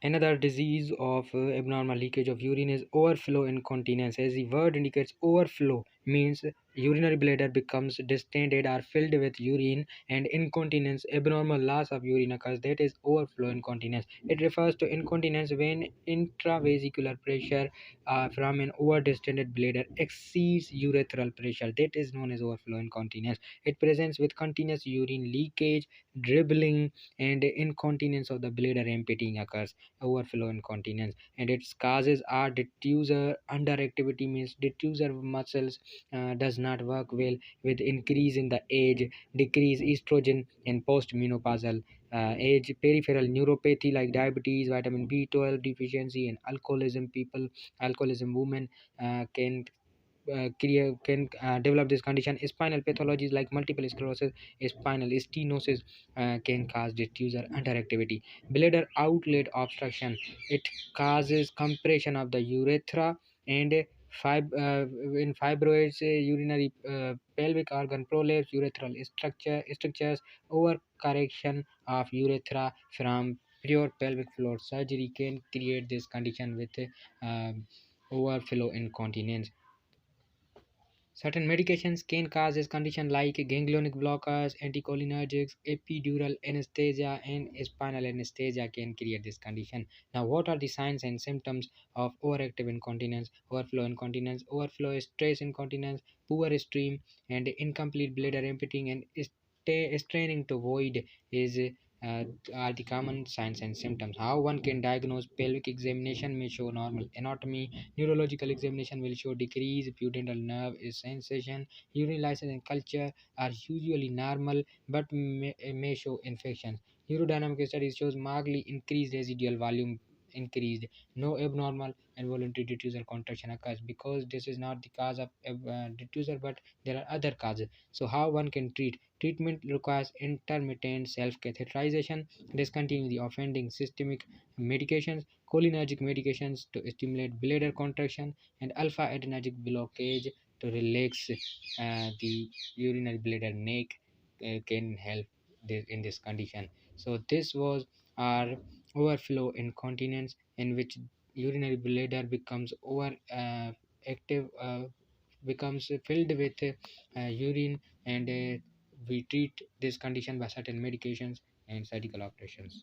Another disease of abnormal leakage of urine is overflow incontinence. As the word indicates, overflow means urinary bladder becomes distended or filled with urine, and incontinence, abnormal loss of urine occurs. That is overflow incontinence. It refers to incontinence when intravesicular pressure from an over-distended bladder exceeds urethral pressure. That is known as overflow incontinence. It presents with continuous urine leakage, dribbling, and incontinence of the bladder emptying occurs. Overflow incontinence, and its causes are detusor underactivity, means detusor muscles does not work well with increase in the age, decrease estrogen in postmenopausal age, peripheral neuropathy like diabetes, vitamin B12 deficiency, and alcoholism women can develop this condition. Spinal pathologies like multiple sclerosis, spinal stenosis can cause diffuser underactivity. Bladder outlet obstruction, it causes compression of the urethra, and in fibroids, urinary pelvic organ prolapse, urethral structures, overcorrection of urethra from pure pelvic floor surgery can create this condition with overflow incontinence. Certain medications can cause this condition like ganglionic blockers, anticholinergics, epidural anesthesia, and spinal anesthesia can create this condition. Now, what are the signs and symptoms of overactive incontinence, overflow incontinence? Overflow stress incontinence, poor stream, and incomplete bladder emptying and straining to void is uh, are the common signs and symptoms. How one can diagnose: pelvic examination may show normal anatomy, neurological examination will show decreased pudendal nerve sensation, urine lysis and culture are usually normal but may show infections. Urodynamic studies shows markedly increased residual volume increased. No abnormal and voluntary detusal contraction occurs because this is not the cause of detusal, but there are other causes. So how one can treat? Treatment requires intermittent self-catheterization, discontinue the offending systemic medications, cholinergic medications to stimulate bladder contraction, and alpha-adrenergic blockage to relax the urinary bladder neck can help in this condition. So this was our overflow incontinence, in which urinary bladder becomes over active, becomes filled with urine, and we treat this condition by certain medications and surgical operations.